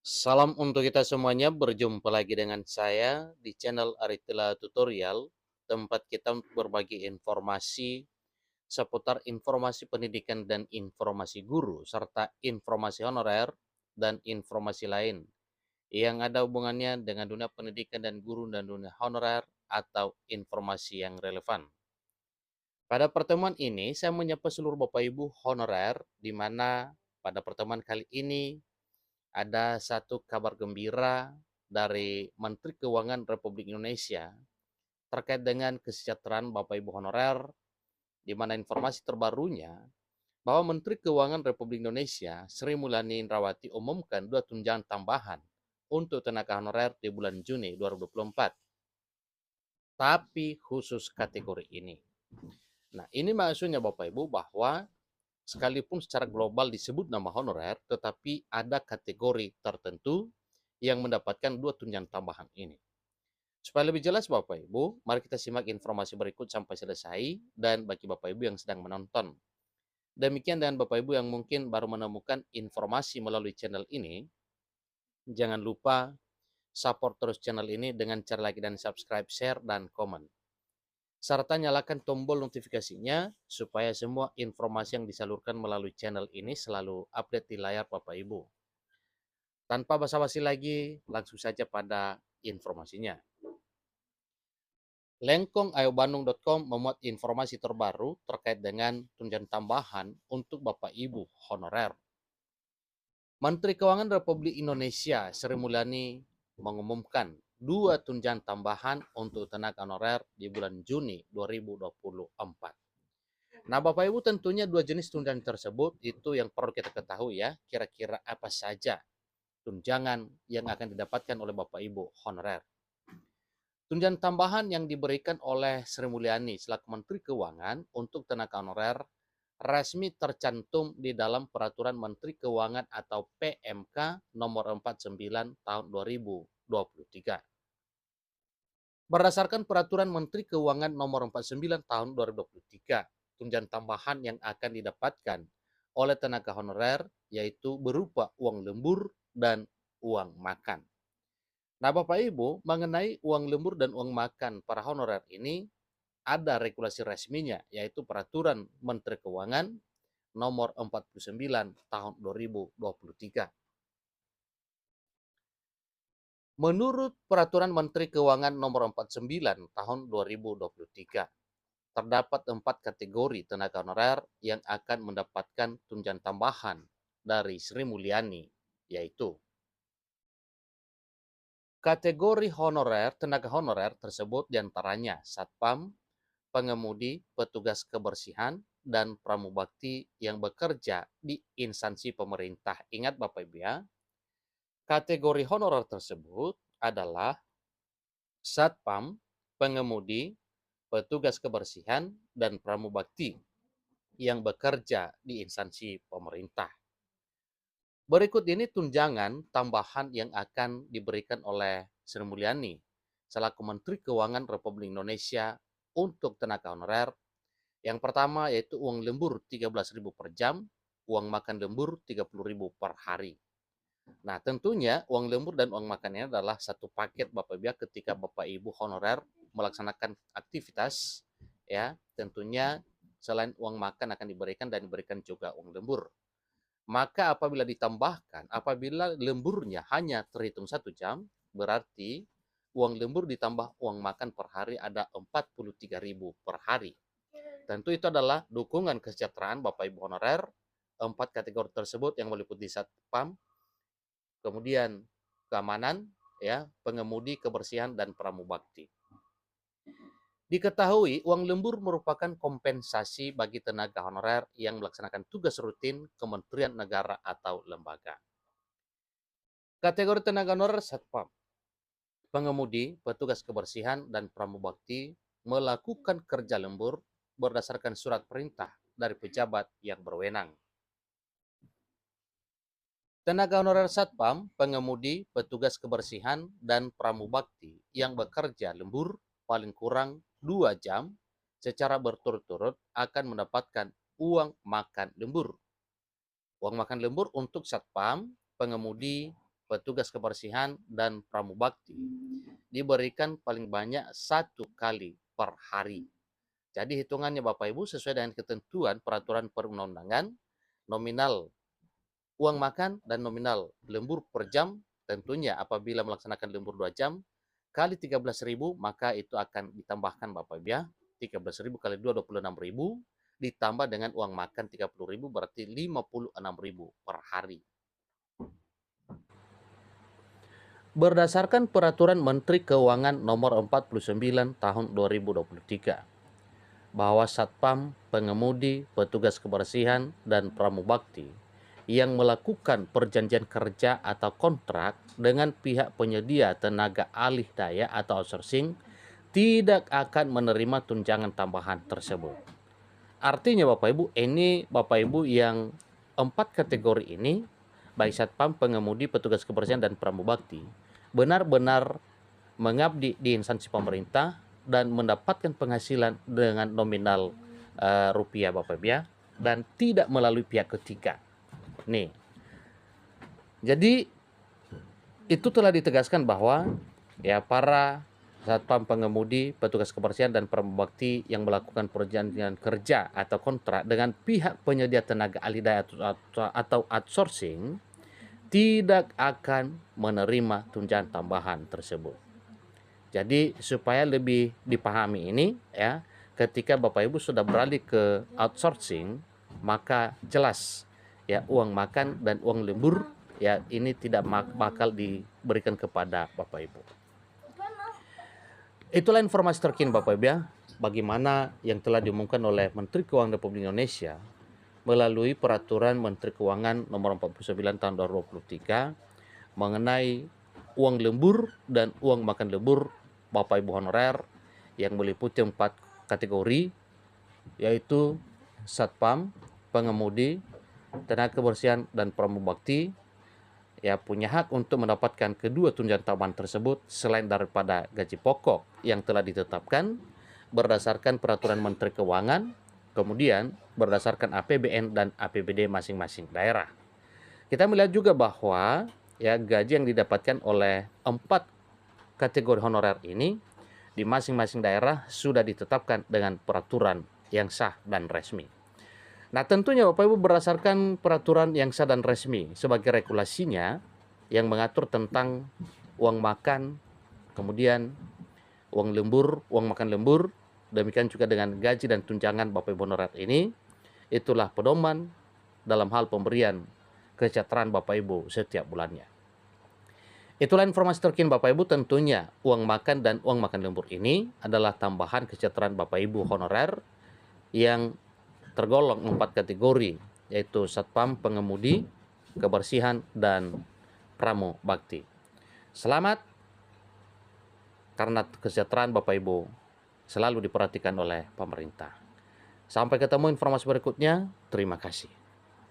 Salam untuk kita semuanya, berjumpa lagi dengan saya di channel Aritila Tutorial, tempat kita untuk berbagi informasi seputar informasi pendidikan dan informasi guru, serta informasi honorer dan informasi lain yang ada hubungannya dengan dunia pendidikan dan guru dan dunia honorer atau informasi yang relevan. Pada pertemuan ini, saya menyapa seluruh Bapak Ibu honorer, di mana pada pertemuan kali ini ada satu kabar gembira dari Menteri Keuangan Republik Indonesia terkait dengan kesejahteraan Bapak Ibu honorer, di mana informasi terbarunya bahwa Menteri Keuangan Republik Indonesia Sri Mulyani Indrawati umumkan dua tunjangan tambahan untuk tenaga honorer di bulan Juni 2024, tapi khusus kategori ini. Nah, ini maksudnya Bapak Ibu bahwa sekalipun secara global disebut nama honorer, tetapi ada kategori tertentu yang mendapatkan dua tunjangan tambahan ini. Supaya lebih jelas Bapak Ibu, mari kita simak informasi berikut sampai selesai, dan bagi Bapak Ibu yang sedang menonton. Demikian dengan Bapak Ibu yang mungkin baru menemukan informasi melalui channel ini, jangan lupa support terus channel ini dengan cara like dan subscribe, share, dan komen. Serta nyalakan tombol notifikasinya supaya semua informasi yang disalurkan melalui channel ini selalu update di layar Bapak Ibu. Tanpa basa-basi lagi, langsung saja pada informasinya. Lengkong.ayo.bandung.com memuat informasi terbaru terkait dengan tunjangan tambahan untuk Bapak Ibu honorer. Menteri Keuangan Republik Indonesia Sri Mulyani mengumumkan dua tunjangan tambahan untuk tenaga honorer di bulan Juni 2024. Nah, Bapak Ibu, tentunya dua jenis tunjangan tersebut itu yang perlu kita ketahui ya, kira-kira apa saja tunjangan yang akan didapatkan oleh Bapak Ibu honorer. Tunjangan tambahan yang diberikan oleh Sri Mulyani selaku Menteri Keuangan untuk tenaga honorer resmi tercantum di dalam Peraturan Menteri Keuangan atau PMK nomor 49 tahun 2023. Berdasarkan Peraturan Menteri Keuangan nomor 49 tahun 2023, tunjangan tambahan yang akan didapatkan oleh tenaga honorer yaitu berupa uang lembur dan uang makan. Nah, Bapak Ibu, mengenai uang lembur dan uang makan para honorer ini ada regulasi resminya, yaitu Peraturan Menteri Keuangan nomor 49 tahun 2023. Menurut Peraturan Menteri Keuangan nomor 49 tahun 2023, terdapat 4 kategori tenaga honorer yang akan mendapatkan tunjangan tambahan dari Sri Mulyani, yaitu kategori honorer, tenaga honorer tersebut diantaranya Satpam, pengemudi, petugas kebersihan, dan pramubakti yang bekerja di instansi pemerintah. Ingat Bapak Ibu ya, kategori honorer tersebut adalah Satpam, pengemudi, petugas kebersihan, dan pramubakti yang bekerja di instansi pemerintah. Berikut ini tunjangan tambahan yang akan diberikan oleh Sri Mulyani selaku Menteri Keuangan Republik Indonesia untuk tenaga honorer. Yang pertama yaitu uang lembur 13.000 per jam, uang makan lembur 30.000 per hari. Nah, tentunya uang lembur dan uang makannya adalah satu paket Bapak Ibu ketika Bapak Ibu honorer melaksanakan aktivitas ya, tentunya selain uang makan akan diberikan dan diberikan juga uang lembur. Maka apabila ditambahkan, apabila lemburnya hanya terhitung 1 jam, berarti uang lembur ditambah uang makan per hari ada 43.000 per hari. Tentu itu adalah dukungan kesejahteraan Bapak Ibu honorer, 4 kategori tersebut yang meliputi Satpam, kemudian keamanan, ya, pengemudi, kebersihan, dan pramubakti. Diketahui uang lembur merupakan kompensasi bagi tenaga honorer yang melaksanakan tugas rutin Kementerian Negara atau lembaga. Kategori tenaga honorer Satpam, pengemudi, petugas kebersihan, dan pramubakti melakukan kerja lembur berdasarkan surat perintah dari pejabat yang berwenang. Tenaga honorer Satpam, pengemudi, petugas kebersihan, dan pramubakti yang bekerja lembur paling kurang 2 jam secara berturut-turut akan mendapatkan uang makan lembur. Uang makan lembur untuk Satpam, pengemudi, petugas kebersihan, dan pramubakti diberikan paling banyak 1 kali per hari. Jadi hitungannya Bapak Ibu sesuai dengan ketentuan peraturan perundang-undangan, nominal uang makan dan nominal lembur per jam, tentunya apabila melaksanakan lembur 2 jam, kali 13.000 maka itu akan ditambahkan Bapak Ibu ya. 13.000 kali 2, 26.000, ditambah dengan uang makan 30.000 berarti 56.000 per hari. Berdasarkan Peraturan Menteri Keuangan Nomor 49 Tahun 2023, bahwa Satpam, pengemudi, petugas kebersihan, dan pramubakti yang melakukan perjanjian kerja atau kontrak dengan pihak penyedia tenaga alih daya atau outsourcing tidak akan menerima tunjangan tambahan tersebut. Artinya Bapak Ibu, ini Bapak Ibu yang 4 kategori ini, baik Satpam, pengemudi, petugas kebersihan, dan pramubakti, benar-benar mengabdi di instansi pemerintah dan mendapatkan penghasilan dengan nominal rupiah Bapak Ibu ya, dan tidak melalui pihak ketiga. Nih, jadi itu telah ditegaskan bahwa ya para satpam, pengemudi, petugas kebersihan, dan pramubakti yang melakukan perjanjian kerja atau kontrak dengan pihak penyedia tenaga alih daya atau outsourcing tidak akan menerima tunjangan tambahan tersebut. Jadi supaya lebih dipahami ini ya, ketika Bapak Ibu sudah beralih ke outsourcing, maka jelas ya uang makan dan uang lembur ya ini tidak bakal diberikan kepada Bapak Ibu. Itulah informasi terkini Bapak Ibu ya, bagaimana yang telah diumumkan oleh Menteri Keuangan Republik Indonesia melalui Peraturan Menteri Keuangan Nomor 49 Tahun 2023 mengenai uang lembur dan uang makan lembur Bapak Ibu honorer yang meliputi 4 kategori, yaitu Satpam, pengemudi, tenaga kebersihan, dan pramubakti ya punya hak untuk mendapatkan kedua tunjangan tambahan tersebut selain daripada gaji pokok yang telah ditetapkan berdasarkan Peraturan Menteri Keuangan, kemudian berdasarkan APBN dan APBD masing-masing daerah. Kita melihat juga bahwa ya gaji yang didapatkan oleh 4 kategori honorer ini di masing-masing daerah sudah ditetapkan dengan peraturan yang sah dan resmi. Nah, tentunya Bapak Ibu berdasarkan peraturan yang sah dan resmi sebagai regulasinya yang mengatur tentang uang makan, kemudian uang lembur, uang makan lembur, demikian juga dengan gaji dan tunjangan Bapak Ibu honorer ini, itulah pedoman dalam hal pemberian kesejahteraan Bapak Ibu setiap bulannya. Itulah informasi terkini Bapak Ibu, tentunya uang makan dan uang makan lembur ini adalah tambahan kesejahteraan Bapak Ibu honorer yang tergolong 4 kategori, yaitu Satpam, pengemudi, kebersihan, dan pramubakti. Selamat, karena kesejahteraan Bapak Ibu selalu diperhatikan oleh pemerintah. Sampai ketemu informasi berikutnya, terima kasih.